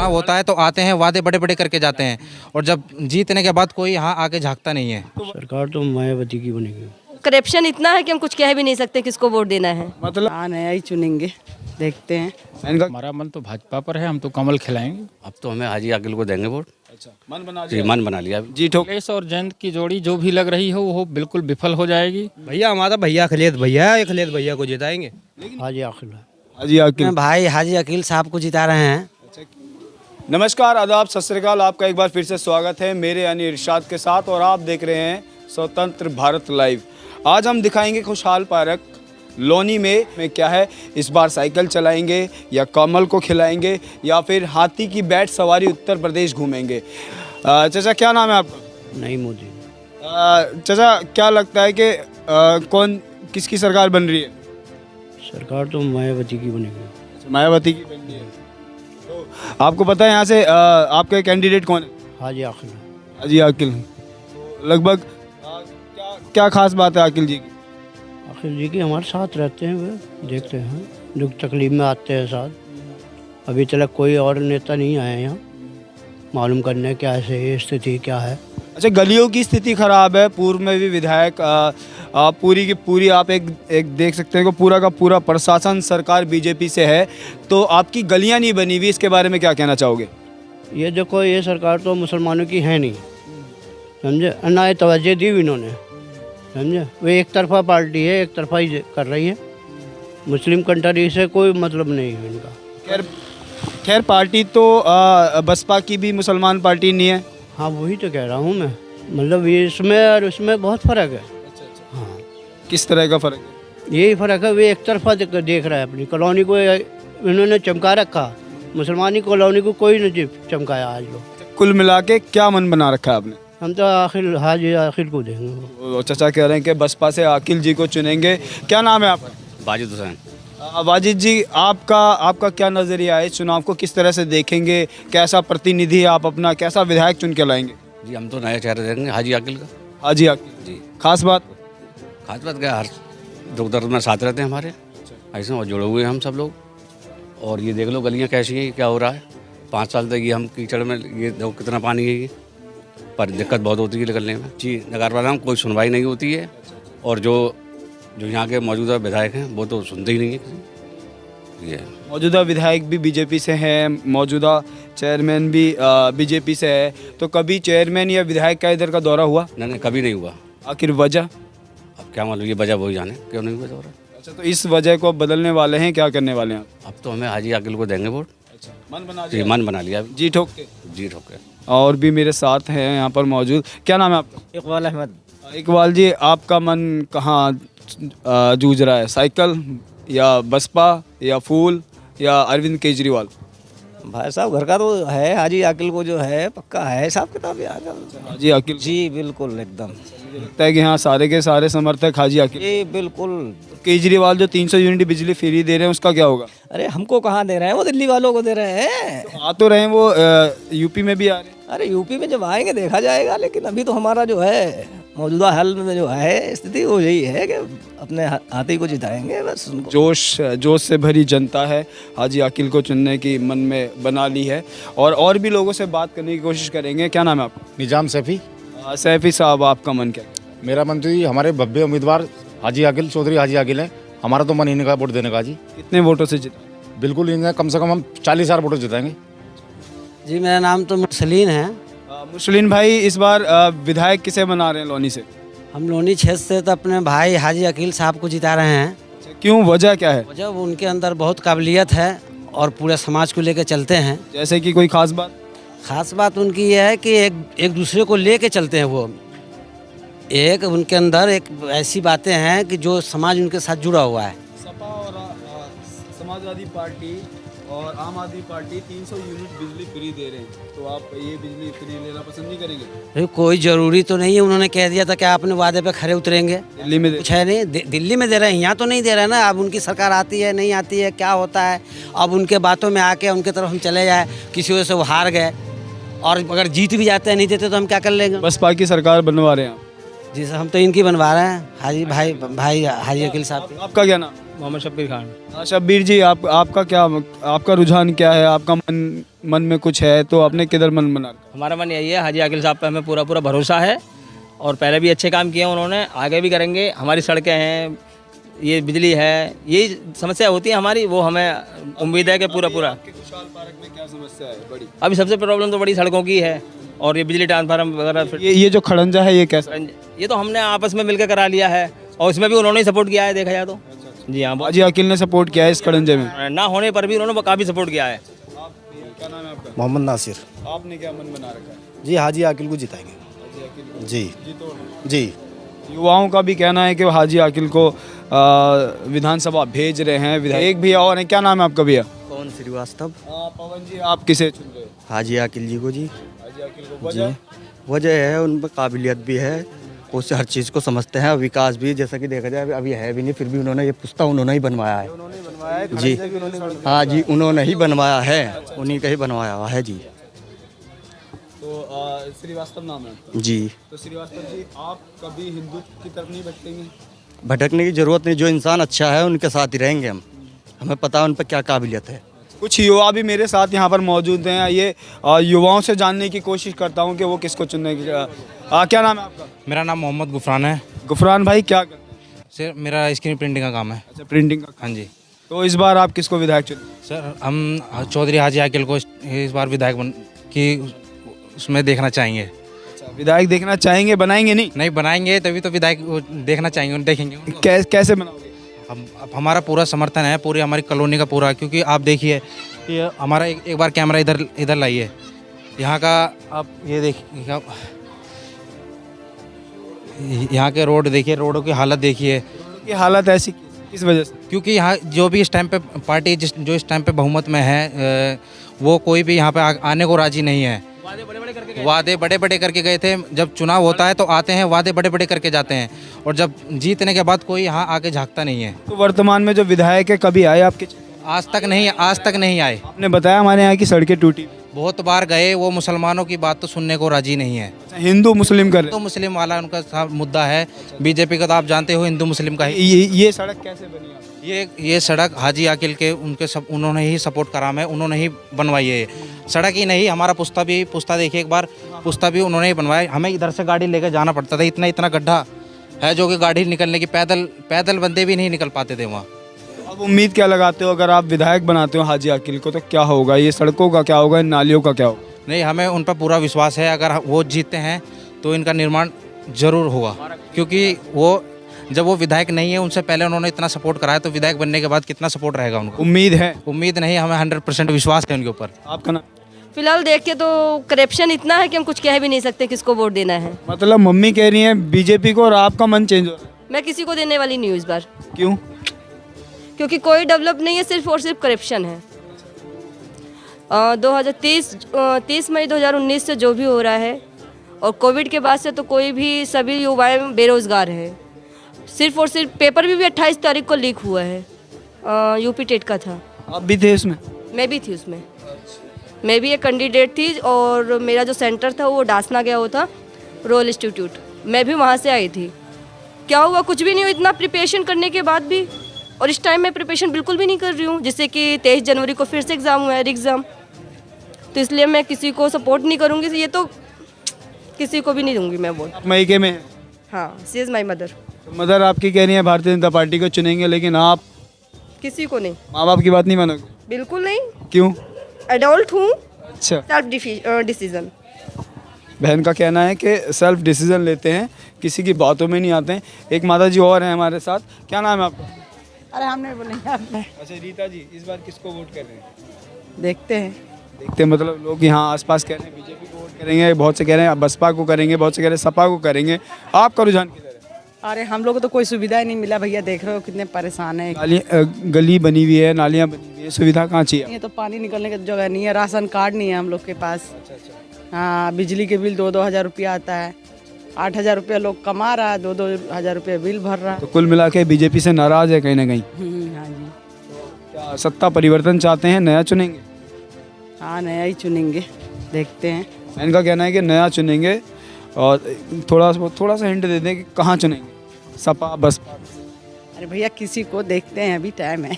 चुनाव होता है तो आते हैं, वादे बड़े बड़े करके जाते हैं, और जब जीतने के बाद कोई यहाँ आके झांकता नहीं है। सरकार तो मायावती की बनेगी। करप्शन इतना है कि हम कुछ कह भी नहीं सकते किसको वोट देना है। मतलब हाँ नया ही चुनेंगे, देखते हैं। इनका हमारा मन तो भाजपा पर है, हम तो कमल खिलाएंगे। अब तो हमें हाजी आकिल को देंगे वोट। अच्छा मन बना जी, मन बना लिया अभी। जी ठोक अखिलेश और जयंत की जोड़ी जो भी लग रही हो वो बिल्कुल विफल हो जाएगी। भैया हमारा भैया अखिलेश भैया है, अखिलेश भैया को जिताएंगे। हाजी आखिल हाजी आकिल। भाई हाजी अकील साहब को जिता रहे हैं। नमस्कार, आदाब, सत श्री अकाल। आपका एक बार फिर से स्वागत है मेरे यानी इरशाद के साथ, और आप देख रहे हैं स्वतंत्र भारत लाइव। आज हम दिखाएंगे खुशहाल पार्क लोनी में क्या है। इस बार साइकिल चलाएंगे या कमल को खिलाएंगे या फिर हाथी की बैठ सवारी उत्तर प्रदेश घूमेंगे। चाचा क्या नाम है आपका? नहीं मोदी। चाचा क्या लगता है कि कौन किसकी सरकार बन रही है? सरकार तो मायावती की बनेगी। मायावती की बन रही है। तो आपको पता है यहाँ से आपके कैंडिडेट कौन है? हाजी आखिल। हाजी आकिल। तो लगभग क्या खास बात है आकिल जी की? आखिल जी की हमारे साथ रहते हैं, वे देखते हैं, दुख तकलीफ में आते हैं साथ। अभी तक कोई और नेता नहीं आया यहाँ मालूम करने क्या है स्थिति क्या है। अच्छा, गलियों की स्थिति खराब है। पूर्व में भी विधायक पूरी की पूरी आप एक देख सकते हैं कि पूरा का पूरा प्रशासन सरकार बीजेपी से है, तो आपकी गलियां नहीं बनी हुई, इसके बारे में क्या कहना चाहोगे? ये देखो, ये सरकार तो मुसलमानों की है नहीं, समझे ना, ये तवज्जो दी इन्होंने, समझे। वे एक तरफा पार्टी है, एक तरफा ही कर रही है। मुस्लिम कंट्री से कोई मतलब नहीं है इनका। खैर पार्टी तो बसपा की भी मुसलमान पार्टी नहीं है। हाँ वही तो कह रहा हूँ मैं, मतलब ये इसमें और उसमें बहुत फ़र्क है। हाँ किस तरह का फर्क है? यही फ़र्क है, वे एक तरफा देख रहा है अपनी कॉलोनी को, इन्होंने चमका रखा, मुसलमानी कॉलोनी को कोई नहीं चमकाया आज लोग। कुल मिला के क्या मन बना रखा है आपने? हम तो आखिर हाजी आखिर को देंगे। चाचा कह रहे हैं कि बसपा से आकिल जी को चुनेंगे। क्या नाम है आपका? वाजिद हुसैन। वाजिद जी, आपका क्या नज़रिया है? इस चुनाव को किस तरह से देखेंगे? कैसा प्रतिनिधि आप अपना, कैसा विधायक चुन के लाएंगे? जी हम तो नया चेहरा देंगे हाजी आकिल का। हाजी आकिल जी। खास बात क्या, हर दुख दर्द में साथ रहते हैं हमारे, ऐसे और जुड़े हुए हैं हम सब लोग। और ये देख लो गलियाँ कैसी हैं, क्या हो रहा है। 5 साल तक ये हम कीचड़ में, ये देखो कितना पानी है, ये पर दिक्कत बहुत होती है निकलने में। जी, नगर वाला में कोई सुनवाई नहीं होती है, और जो यहाँ के मौजूदा विधायक हैं वो तो सुनते ही नहीं है किसी। ये मौजूदा विधायक भी बीजेपी से हैं, मौजूदा चेयरमैन भी बीजेपी से है, तो कभी चेयरमैन या विधायक का इधर का दौरा हुआ? नहीं, कभी नहीं हुआ। आखिर वजह? अब क्या मालूम, ये वजह वही जाने क्यों नहीं हुआ दौरा। अच्छा, तो इस वजह को बदलने वाले हैं, क्या करने वाले हैं आप? अब तो हमें हाजी आकिल को देंगे वोट। अच्छा, मन बना जी, मन बना लिया अभी। जी ठोक के। जी ठोक के। और भी मेरे साथ हैं यहाँ पर मौजूद। क्या नाम है आपका? इकबाल अहमद। इकबाल जी, आपका मन कहाँ जूझ रहा है? साइकिल या बसपा या फूल या अरविंद केजरीवाल? भाई साहब घर का तो है, हाजी आकिल को जो है पक्का है हिसाब किताब यार। हाजी आकिल जी बिल्कुल एकदम। लगता है कि हाँ सारे के सारे समर्थक हाजी आकिल। जी बिल्कुल। केजरीवाल जो 300 यूनिट बिजली फ्री दे रहे हैं उसका क्या होगा? अरे हमको कहाँ दे रहे हैं, वो दिल्ली वालों को दे रहे हैं। आ तो रहे हैं वो, यूपी में भी आ रहे हैं। अरे यूपी में जब आएंगे देखा जाएगा, लेकिन अभी तो हमारा जो है मौजूदा हाल में जो है स्थिति वो यही है कि अपने हाथी को जिताएंगे बस। जोश से भरी जनता है, हाजी आकिल को चुनने की मन में बना ली है, और भी लोगों से बात करने की कोशिश करेंगे। क्या नाम है आपका? निजाम सैफी। सैफी साहब, आपका मन क्या है? मेरा मन तो ये हमारे भव्य उम्मीदवार हाजी आकिल, चौधरी हाजी आकिल है। हमारा तो मन इन्हीं का वोट देने का। जी कितने वोटों से जीता? बिल्कुल इन्हें कम से कम हम 40,000 वोटों जिताएंगे। जी मेरा नाम तो मुरसलीन है। मुस्लिन भाई, इस बार विधायक किसे बना रहे हैं लोनी से? हम लोनी क्षेत्र से तो अपने भाई हाजी अकील साहब को जिता रहे हैं। क्यों, वजह क्या है? जब उनके अंदर बहुत काबिलियत है और पूरे समाज को लेकर चलते हैं। जैसे कि कोई खास बात? खास बात उनकी यह है कि एक दूसरे को लेके चलते हैं। वो एक उनके अंदर एक ऐसी बातें हैं कि जो समाज उनके साथ जुड़ा हुआ है। सपा और समाजवादी पार्टी और आम आदमी पार्टी 300 यूनिट बिजली फ्री दे रहे हैं, तो आप ये बिजली फ्री लेना पसंद नहीं करेंगे? अरे कोई ज़रूरी तो नहीं है, उन्होंने कह दिया था कि आप अपने वादे पे खरे उतरेंगे। दिल्ली में कुछ है नहीं, दिल्ली में दे रहे हैं, यहाँ तो नहीं दे रहे ना। अब उनकी सरकार आती है नहीं आती है क्या होता है, अब उनके बातों में आके उनके तरफ हम चले जाए, किसी वजह से वो हार गए, और अगर जीत भी जाते हैं नहीं देते तो हम क्या कर लेंगे। बसपा की सरकार बनवा रहे हैं आप? जी सर, हम तो इनकी बनवा रहे हैं, हाजी भाई हाजी अकील साहब की। आपका क्या नाम? मोहम्मद शब्बीर खान। शब्बीर जी, आपका रुझान क्या है? आपका मन में कुछ है तो आपने किधर मन बना रखा? हमारा मन यही है, हाजी आकिल साहब पे हमें पूरा पूरा भरोसा है और पहले भी अच्छे काम किए हैं उन्होंने, आगे भी करेंगे। हमारी सड़कें हैं, ये बिजली है, यही समस्या होती है हमारी, वो हमें उम्मीद है कि पूरा खुशहाल पार्क में क्या समस्या है बड़ी? अभी सबसे प्रॉब्लम तो बड़ी सड़कों की है और ये बिजली ट्रांसफार्म वगैरह। ये जो खड़ंजा है ये कैसा? ये तो हमने आपस में मिलकर करा लिया है और इसमें भी उन्होंने ही सपोर्ट किया है, देखा जाए तो। जी हाँ, हाजी आकिल ने सपोर्ट किया है इस खड़ंजे में? ना होने पर भी उन्होंने काफ़ी सपोर्ट किया है। क्या नाम है आपका? मोहम्मद नासिर। आपने क्या मन बना रखा है? जी हाजी आकिल को जिताएंगे। जी जी। युवाओं का भी कहना है कि वो हाजी आकिल को विधानसभा भेज रहे हैं। विधायक भी और हैं, क्या नाम है आपका भैया? पवन श्रीवास्तव। पवन जी, आप किसे चुन रहे हो? हाजी आकिल जी को जी। हाजी आकिल को वजह? वजह है उन पर काबिलियत भी है, उससे हर चीज़ को समझते हैं। विकास भी जैसा कि देखा जाए अभी है भी नहीं, फिर भी उन्होंने ये पुस्ता उन्होंने ही बनवाया है। जी हाँ जी, उन्होंने ही बनवाया है, उन्हीं का ही बनवाया हुआ है जी। तो श्रीवास्तव नाम है आपका? जी। तो श्रीवास्तव जी, आप कभी हिंदुत्व की तरफ नहीं भटकेंगे? भटकने की ज़रूरत नहीं, जो इंसान अच्छा है उनके साथ ही रहेंगे हम, हमें पता है उन पर क्या काबिलियत है। कुछ युवा भी मेरे साथ यहाँ पर मौजूद हैं, ये युवाओं से जानने की कोशिश करता हूँ कि वो किसको चुनने की। क्या नाम है आपका? मेरा नाम मोहम्मद गुफरान है। गुफरान भाई, क्या करते हैं? सर मेरा स्क्रीन प्रिंटिंग का काम है। अच्छा, प्रिंटिंग का। हाँ जी तो इस बार आप किसको विधायक चुने? सर, हम चौधरी हाजी आकिल को इस बार विधायक की उसमें देखना चाहेंगे। अच्छा, विधायक देखना चाहेंगे, बनाएंगे नहीं? नहीं बनाएंगे तभी तो विधायक देखना चाहेंगे, देखेंगे उनको। कैसे बनाओगे? अब हमारा पूरा समर्थन है, पूरी हमारी कॉलोनी का पूरा, क्योंकि आप देखिए ये हमारा एक बार कैमरा इधर लाइए, यहाँ का आप ये देखिए, यहाँ के रोड देखिए, रोडों की हालत देखिए। की हालत ऐसी किस वजह से? क्योंकि यहाँ जो भी इस टाइम पे पार्टी जो इस टाइम पे बहुमत में है, वो कोई भी यहाँ पे आने को राजी नहीं है। वादे बड़े बड़े करके गए थे, जब चुनाव होता है तो आते हैं, वादे बड़े बड़े करके जाते हैं, और जब जीतने के बाद कोई यहाँ आके झांकता नहीं है। तो वर्तमान में जो विधायक है, कभी आए आपके? आज तक नहीं आए। आपने बताया हमारे यहाँ की सड़कें टूटी, बहुत बार गए, वो मुसलमानों की बात तो सुनने को राजी नहीं है। हिंदू मुस्लिम कर तो मुस्लिम वाला उनका मुद्दा है। बीजेपी का तो आप जानते हो हिंदू मुस्लिम का ही। ये सड़क कैसे बनी? ये सड़क हाजी आकिल के उन्होंने ही सपोर्ट करा है, उन्होंने ही बनवाई है। ये सड़क ही नहीं, हमारा पुस्ता देखिए एक बार, पुस्ता भी उन्होंने ही बनवाया। हमें इधर से गाड़ी लेकर जाना पड़ता था, इतना गड्ढा है जो कि गाड़ी निकलने की पैदल बंदे भी नहीं निकल पाते थे वहाँ। अब उम्मीद क्या लगाते हो, अगर आप विधायक बनाते हो हाजी आकिल को, तो क्या होगा? ये सड़कों का क्या होगा, इन नालियों का क्या होगा? नहीं, हमें उन पर पूरा विश्वास है, अगर वो जीतते हैं तो इनका निर्माण जरूर होगा, क्योंकि जब वो विधायक नहीं है, उनसे पहले उन्होंने इतना सपोर्ट कराया, तो विधायक बनने के बाद कितना सपोर्ट रहेगा उनको? उम्मीद है? उम्मीद नहीं, हमें 100% विश्वास है उनके ऊपर। आपका नाम? फिलहाल देख के तो करप्शन इतना है कि हम कुछ कह भी नहीं सकते किसको वोट देना है। मतलब मम्मी कह रही हैं बीजेपी को और आपका मन चेंज हो रहा है? मैं किसी को देने वाली नहीं हूँ इस बार। क्यों? क्योंकि कोई डेवलप नहीं है, सिर्फ और सिर्फ करप्शन है। 30 मई 2019 से जो भी हो रहा है, और कोविड के बाद से तो सभी युवाएं बेरोजगार है। सिर्फ और सिर्फ पेपर भी 28 तारीख को लीक हुआ है, यूपी टेट का था। आप भी थे उसमें? मैं भी थी उसमें। मैं भी एक कैंडिडेट थी, और मेरा जो सेंटर था वो डासना गया हुआ था, रोयल इंस्टीट्यूट। मैं भी वहाँ से आई थी। क्या हुआ? कुछ भी नहीं हुआ, इतना प्रिपरेशन करने के बाद भी। और इस टाइम मैं प्रिपरेशन बिल्कुल भी नहीं कर रही हूँ, जिससे कि 23 जनवरी को फिर से एग्ज़ाम हुआ है, एग्ज़ाम। तो इसलिए मैं किसी को सपोर्ट नहीं करूँगी, ये तो किसी को भी नहीं दूंगी मैं वोट। मईके में? हाँ, she is my mother. Mother आपकी कह रही है भारतीय जनता पार्टी को चुनेंगे, लेकिन आप किसी को नहीं। माँ बाप की बात नहीं मानोगे? बिल्कुल नहीं। क्यों? एडल्ट हूँ। अच्छा। Self decision. बहन का कहना है कि सेल्फ डिसीजन लेते हैं, किसी की बातों में नहीं आते हैं। एक माता जी और हैं हमारे साथ, क्या नाम है आपका? अरे हम नहीं बोलेंगे आपने। अच्छा रीता जी, इस बार किसको वोट कर रहे हैं? देखते हैं। मतलब लोग यहाँ आसपास कह रहे हैं बीजेपी को वोट करेंगे, बहुत से कह रहे हैं बसपा को करेंगे, बहुत से कह रहे हैं सपा को करेंगे। आपका रुझान किधर है? अरे हम लोग को तो कोई सुविधा ही नहीं मिला भैया, देख रहे हो कितने परेशान है। गली बनी हुई है, नालियाँ बनी हुई है, सुविधा कहाँ चाहिए? ये तो पानी निकलने की जगह नहीं है, राशन कार्ड नहीं है हम लोग के पास। हाँ, बिजली के बिल 2-2 हज़ार रुपया आता है। 8,000 रुपया लोग कमा रहा है, 2-2 हज़ार रुपया बिल भर रहा है। तो कुल मिला के बीजेपी से नाराज है कहीं ना कहीं? हाँ जी। क्या सत्ता परिवर्तन चाहते हैं, नया चुनेंगे? हाँ, नया ही चुनेंगे, देखते हैं। इनका कहना है कि नया चुनेंगे, और थोड़ा सा हिंट दे दें कि कहाँ चुनेंगे, सपा बसपा? अरे भैया किसी को देखते हैं, अभी टाइम है